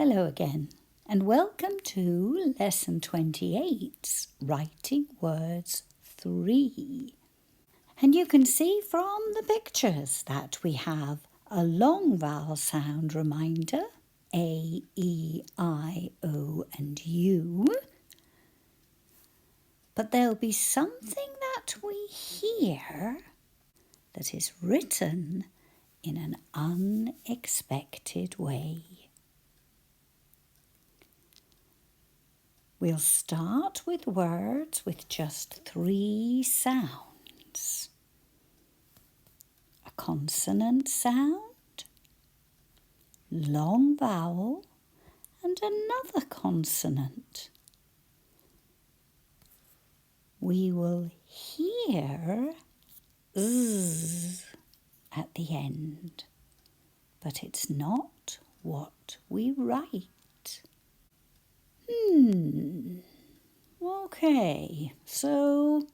Hello again, and welcome to Lesson 28's Writing Words 3. And you can see from the pictures that we have a long vowel sound reminder, A, E, I, O and U. But there'll be something that we hear that is written in an unexpected way. We'll start with words with just 3 sounds. A consonant sound, long vowel, and another consonant. We will hear z at the end, but it's not what we write. Okay, so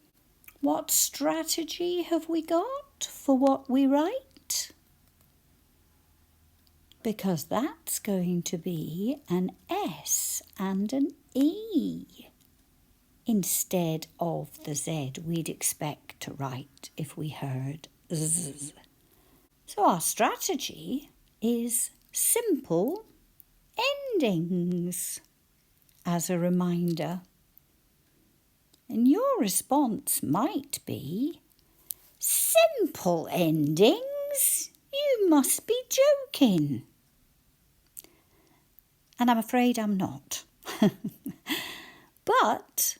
what strategy have we got for what we write? Because that's going to be an S and an E instead of the Z we'd expect to write if we heard Z. So our strategy is simple endings as a reminder. And your response might be, simple endings? You must be joking. And I'm afraid I'm not. But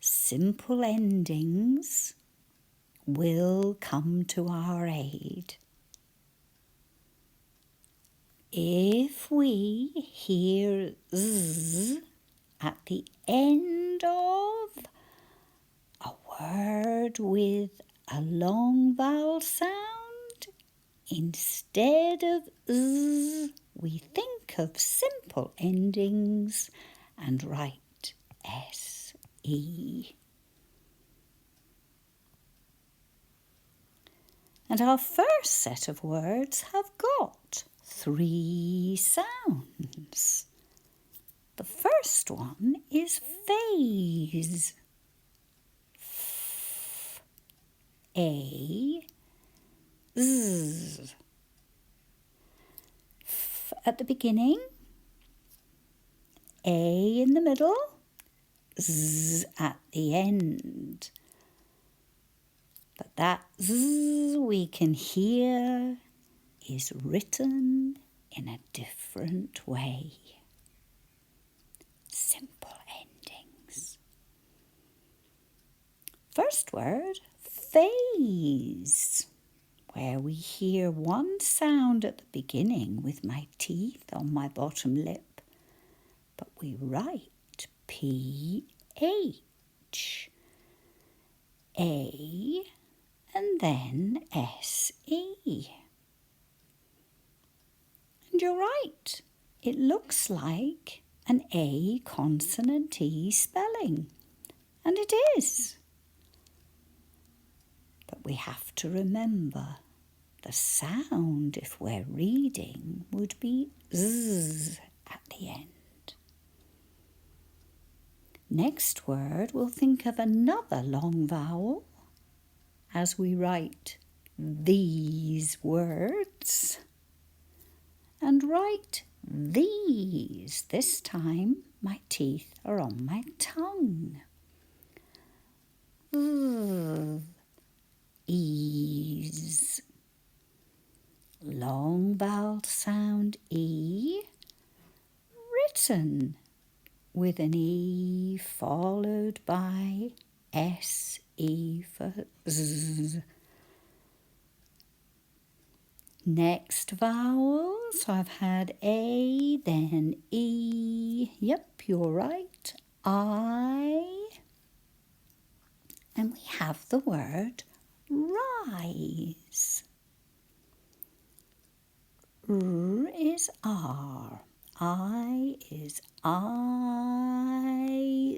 simple endings will come to our aid. If we hear Z at the end of a word with a long vowel sound, instead of Z, we think of simple endings and write S-E. And our first set of words have got 3 sounds. The first one is phase. A, Z. F at the beginning, A in the middle, Z at the end. But that Z we can hear is written in a different way. Simple endings. First word, phase, where we hear one sound at the beginning with my teeth on my bottom lip, but we write P-H, A, and then S-E. And you're right, it looks like an A consonant E spelling, and it is. But we have to remember the sound, if we're reading, would be Z at the end. Next word, we'll think of another long vowel as we write these words and write these. This time my teeth are on my tongue. Ease. Long vowel sound E, written with an E followed by S-E for Z. Next vowel, so I've had A, then E, yep, you're right, I, and we have the word rise. R is R, I is I,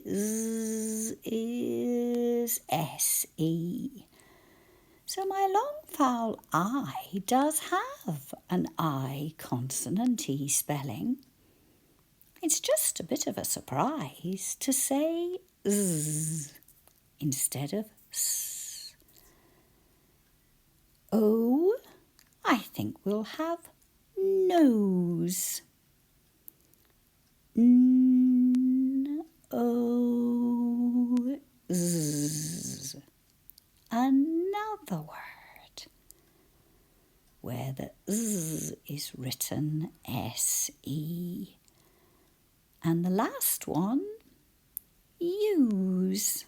Z is S-E. So my long vowel I does have an I consonant E spelling, It's just a bit of a surprise to say z instead of s. O, I think we'll have nose. N, O, z. Another word where the z is written S-E. And the last one, use.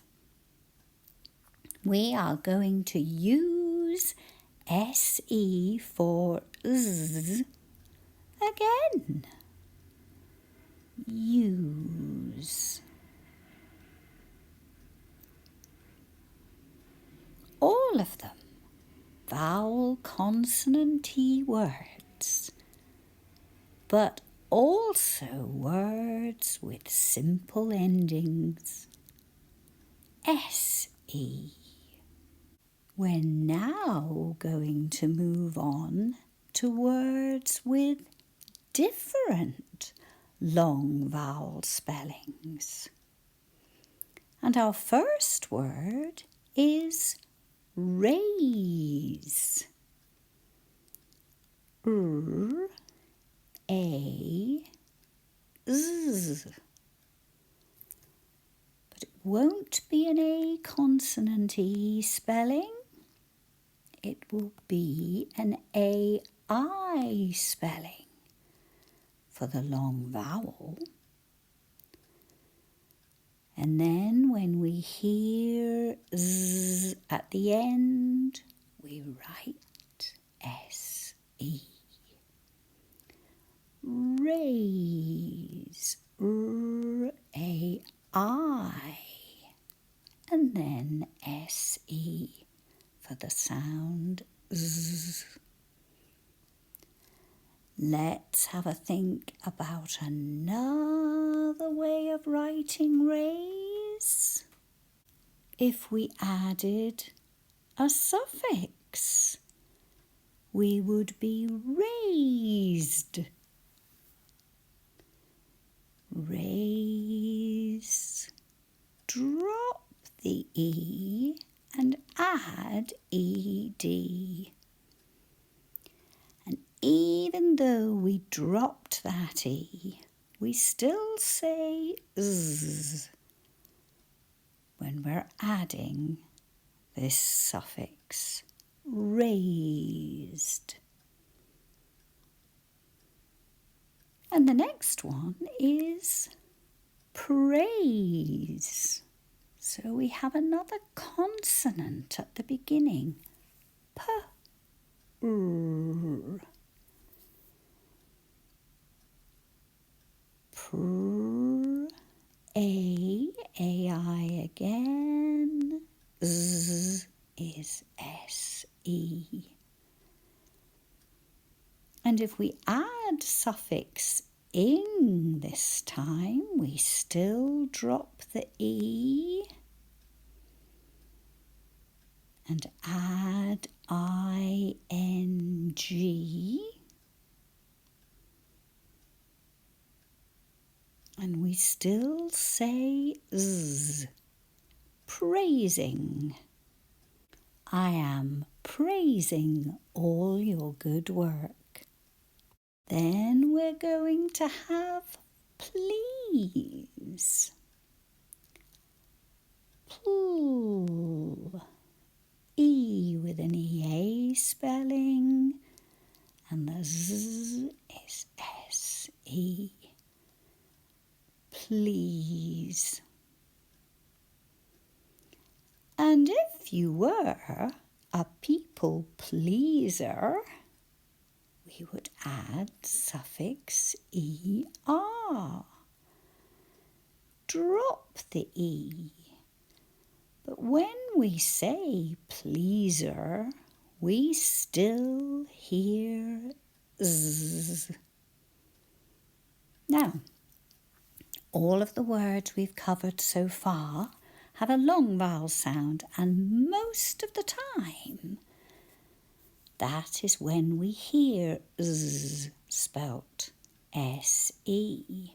We are going to use S-E for z again. Use. All of them vowel consonant-y words, but also words with simple endings. S-E. We're now going to move on to words with different long vowel spellings. And our first word is raise. R, A, Z. But it won't be an A consonant-y spelling. It will be an A-I spelling for the long vowel. And then when we hear Z at the end, we write S-E. Raise, R-A-I, and then S-E for the sound Z. Let's have a think about another way of writing raise. If we added a suffix, we would be raised. Raise. Drop the E and add ED. And even though we dropped that E, we still say Z when we're adding this suffix, raised. And the next one is praise. So we have another consonant at the beginning, P, R. Pr, A-I again, Z is S-E. And if we add suffix ing this time, we still drop the E and add I-N-G. And we still say Z, praising. I am praising all your good work. Then we're going to have please. Pl. E with an EA spelling. And the Z is S-E. Please. And if you were a people pleaser, we would add suffix ER. Drop the E. But when we say pleaser, we still hear Z. Now, all of the words we've covered so far have a long vowel sound, and most of the time that is when we hear Z spelt S-E.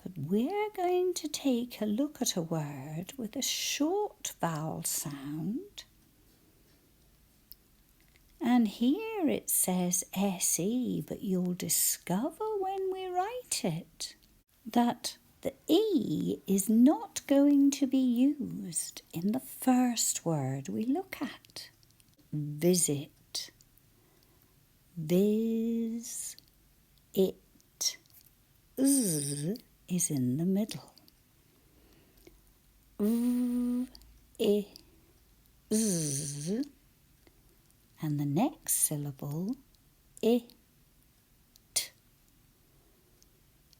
But we're going to take a look at a word with a short vowel sound. And here it says SE, but you'll discover when we write it that the E is not going to be used in the first word we look at. Visit. Viz. It. Z is in the middle. I. Z. And the next syllable, it.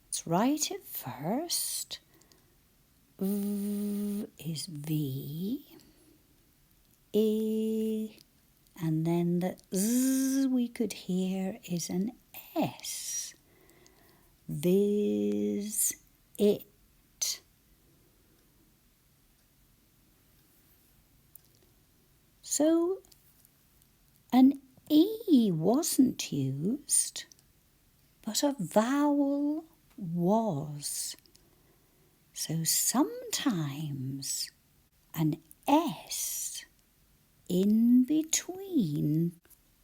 Let's write it first. V is V. I. And then the Z we could hear is an S. Viz. It. So an E wasn't used, but a vowel was. So sometimes an S in between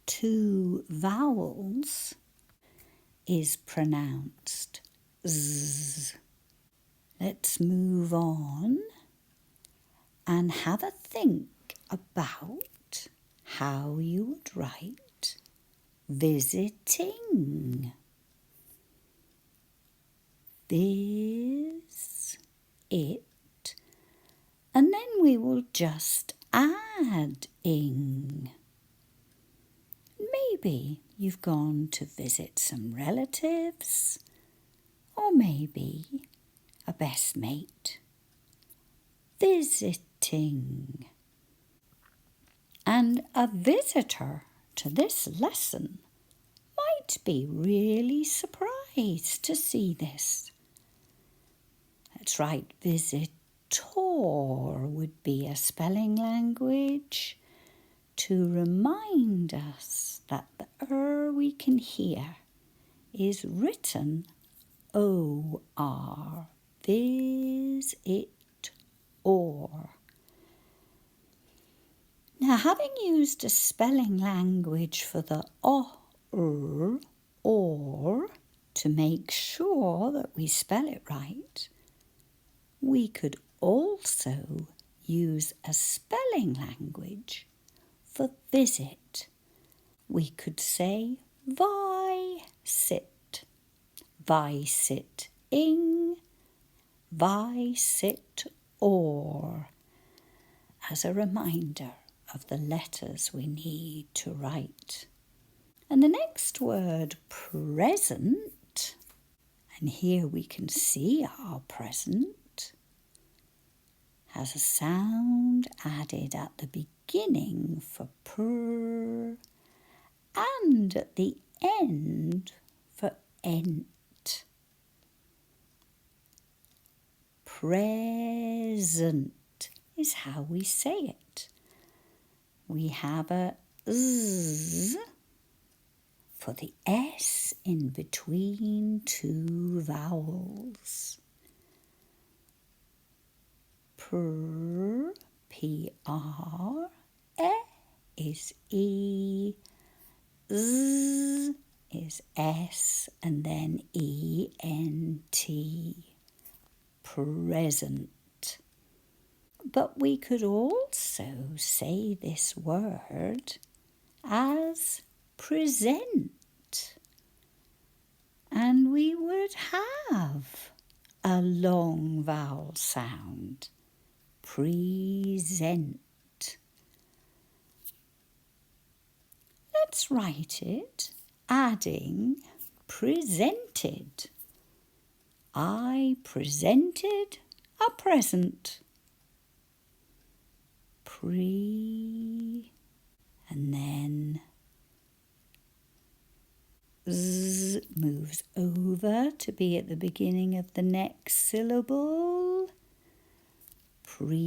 two vowels is pronounced Z. Let's move on and have a think about how you would write visiting. Viz. It. And then we will just add ing. Maybe you've gone to visit some relatives, or maybe a best mate. Visiting. And a visitor to this lesson might be really surprised to see this. That's right, visitor would be a spelling language to remind us that the we can hear is written O-R. Visit or. Now, having used a spelling language for the or, to make sure that we spell it right, we could also use a spelling language for visit. We could say vi-sit, vi-sit-ing, vi-sit-or, as a reminder of the letters we need to write. And the next word, present, and here we can see our present, has a sound added at the beginning for pr and at the end for ent. Present is how we say it. We have a z for the S in between two vowels. Pr, P-R, E is E, Z is S, and then E-N-T, present. But we could also say this word as present, and we would have a long vowel sound, present. Let's write it adding presented. I presented a present. And then z moves over to be at the beginning of the next syllable. Present.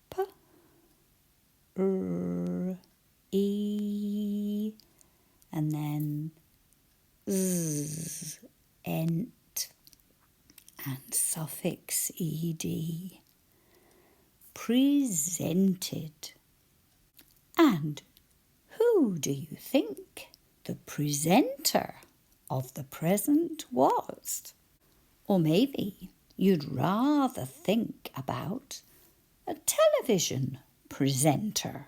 P, R, E, and then z, ent, and suffix ed. Presented. And who do you think the presenter of the present was? Or maybe you'd rather think about a television presenter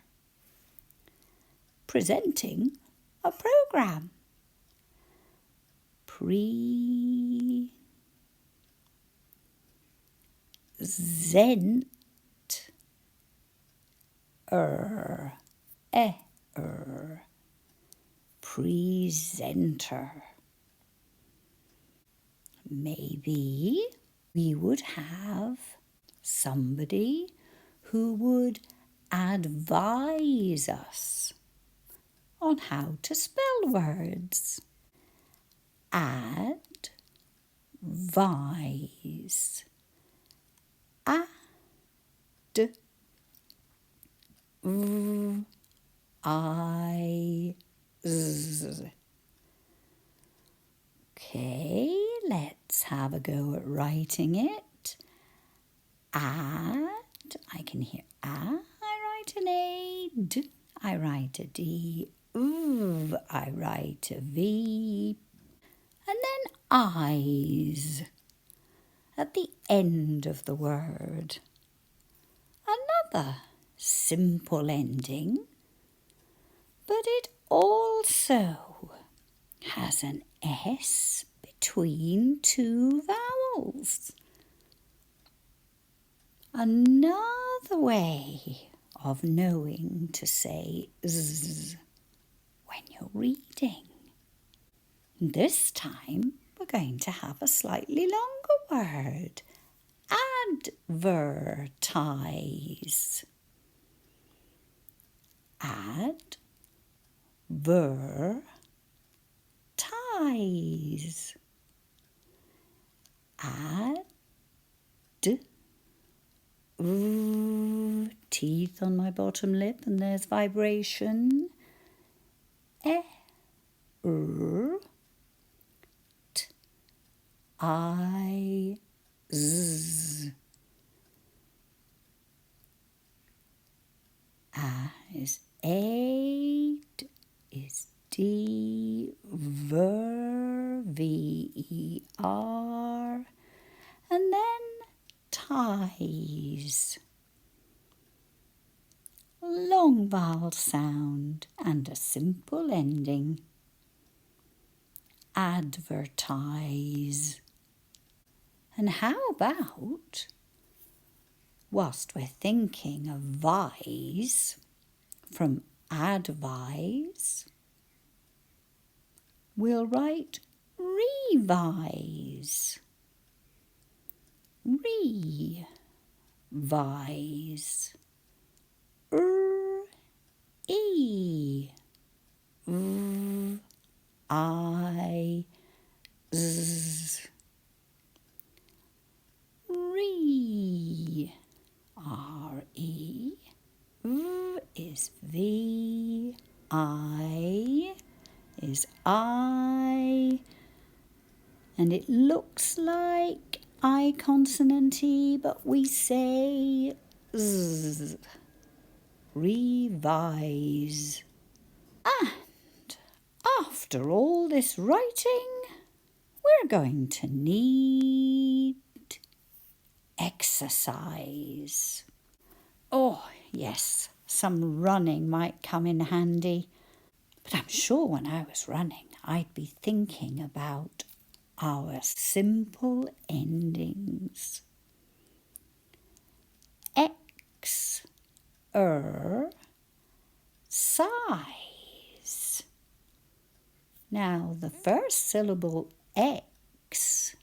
presenting a program. Present. Presenter. Maybe we would have somebody who would advise us on how to spell words. Advise. Okay, let's have a go at writing it. I can hear I write an A, D, I write a D, I write a V, and then eyes at the end of the word. Another simple ending, but it also has an S between two vowels. Another way of knowing to say Z when you're reading. This time we're going to have a slightly longer word. Advertise. Advertise. Teeth on my bottom lip, and there's vibration. Eyes. Is eight, is D, ver, and then ties. Long vowel sound and a simple ending. Advertise. And how about, whilst we're thinking of vise, from advise, we'll write revise. Revise. E. I. Z. Re. R-E. Is V. I is I. And it looks like I consonant E, but we say Z. Revise. And after all this writing, we're going to need exercise. Oh, yes, some running might come in handy. But I'm sure when I was running, I'd be thinking about our simple endings. Size. Now, the first syllable X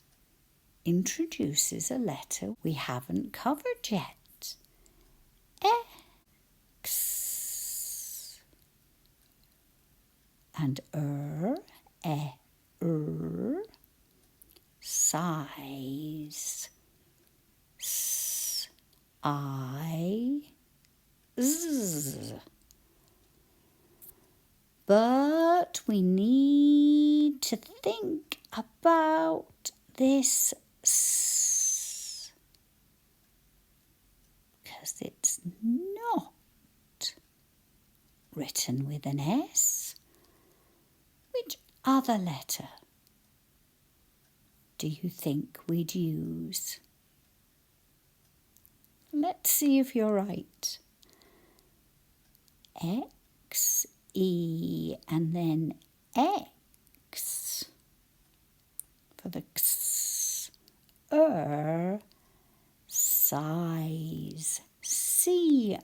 introduces a letter we haven't covered yet. X. And size. S, I, Z. But we need to think about this S, because it's not written with an S. Which other letter do you think we'd use? Let's see if you're right. X, E, and then X for the X. Size, C-I-S-E.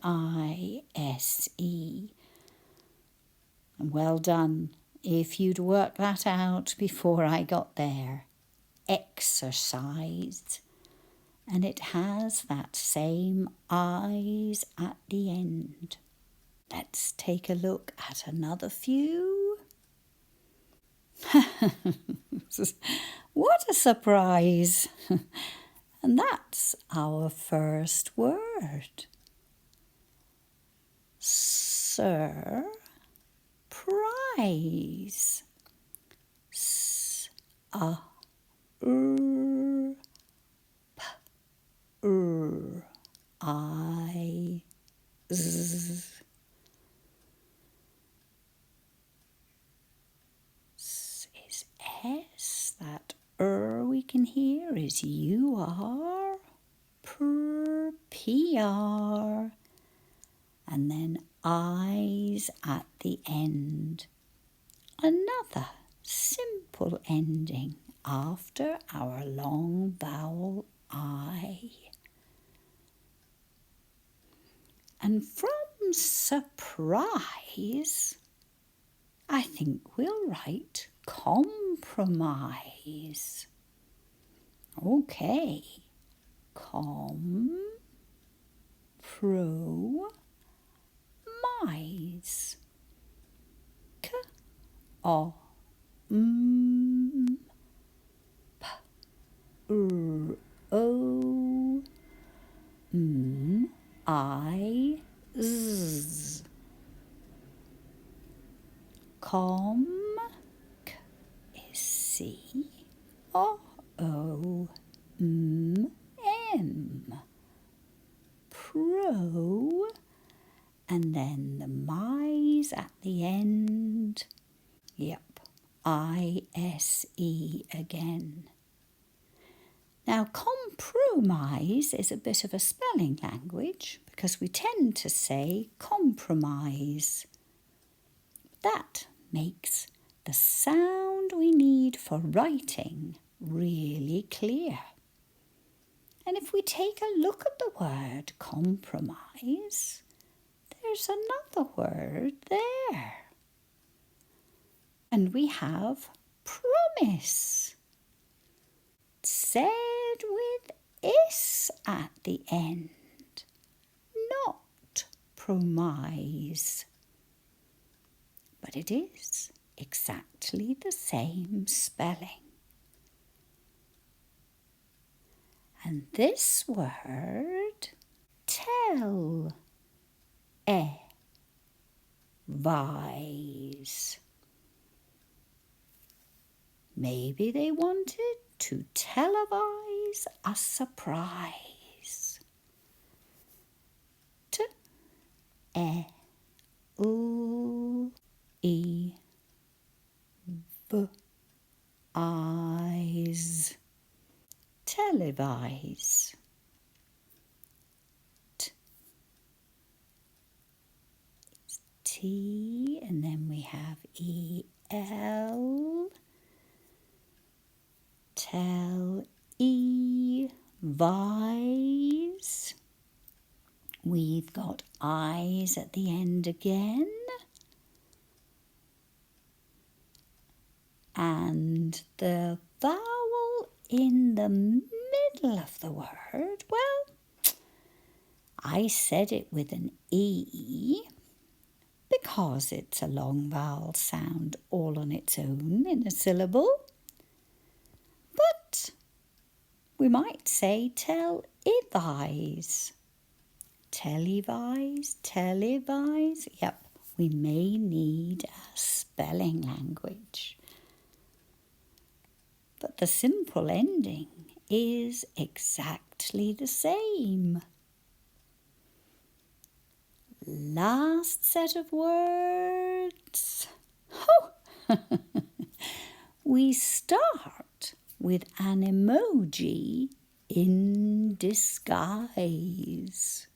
Well done. If you'd worked that out before I got there. Exercise. And it has that same eyes at the end. Let's take a look at another few. What a surprise! And that's our first word. Surprise. S-A-R-P-R-I-Z. Is S. That we can hear is U-R. P-R. And then eyes at the end. Another simple ending after our long vowel I. And from surprise, I think we'll write compromise. Okay. Mise. P-R-O-M-I-Z. Is C-R-O-M-M. Pro. And then the mise at the end. Yep, I-S-E again. Now, compromise is a bit of a spelling language because we tend to say compromise. That makes the sound we need for writing really clear. And if we take a look at the word compromise, there's another word there. And we have promise, said with is at the end, not promise. But it is exactly the same spelling. And this word, tell, vise. Maybe they wanted to televise a surprise. T-E-L-E-V-eyes. Televise. It's T, and then we have E-L. Tell, vise. We've got eyes at the end again. And the vowel in the middle of the word, well, I said it with an E because it's a long vowel sound all on its own in a syllable. But we might say televise. Televise, televise. Yep, we may need a spelling language. but the simple ending is exactly the same. Last set of words. We start with an emoji in disguise.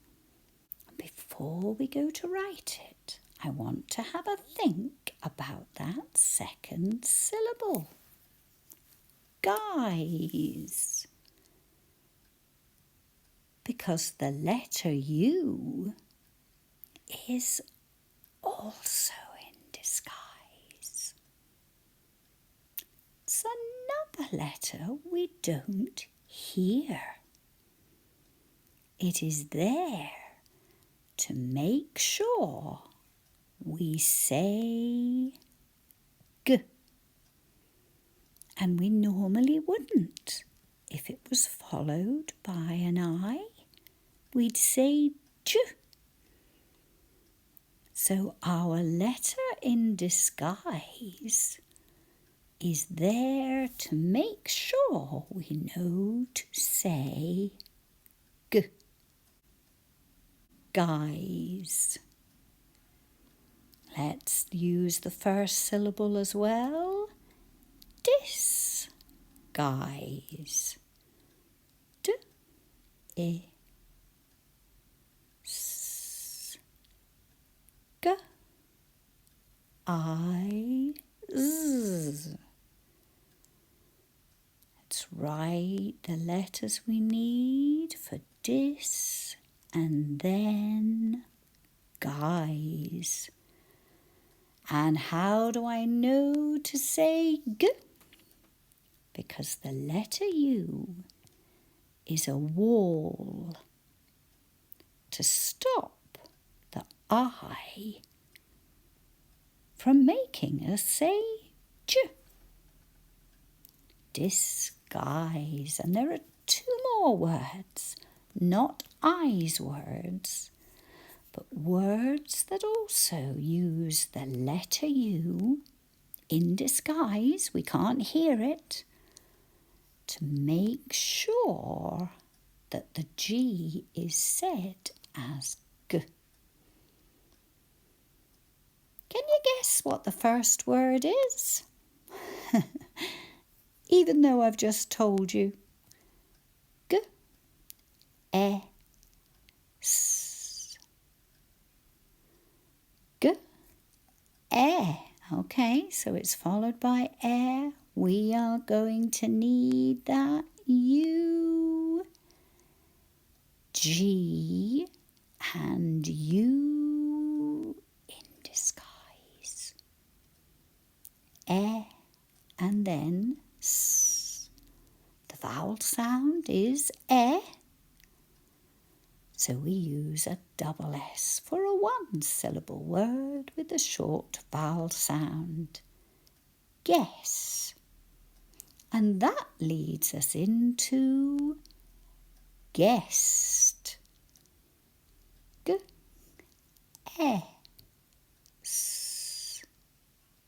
Before we go to write it, I want to have a think about that second syllable. Guys. Because the letter U is also in disguise. It's another letter we don't hear. It is there to make sure we say G. And we normally wouldn't. If it was followed by an I, we'd say J. So our letter in disguise is there to make sure we know to say G. Guys. Let's use the first syllable as well. Disguise. D, I, S, G, I, Z. Let's write the letters we need for dis and then guys. And how do I know to say G? Because the letter U is a wall to stop the I from making us say J. Disguise. And there are two more words, not I's words, but words that also use the letter U in disguise. We can't hear it, to make sure that the G is said as G. Can you guess what the first word is? Even though I've just told you. G, E, S. G, E. Okay, so it's followed by E. We are going to need that U, G, and U in disguise. E and then S. The vowel sound is E, so we use a double S for a one-syllable word with a short vowel sound. Guess. And that leads us into guest. G, E, S,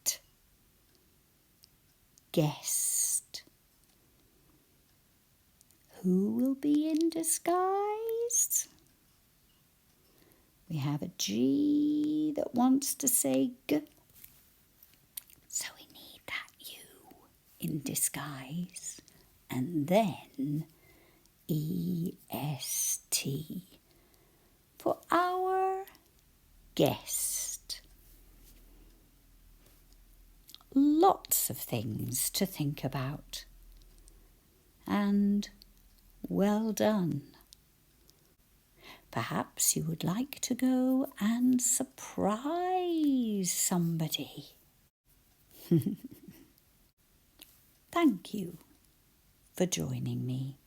T. Guest. Who will be in disguise? We have a G that wants to say G. So we need that U in disguise. And then EST for our guest. Lots of things to think about. And well done. Perhaps you would like to go and surprise somebody. Thank you for joining me.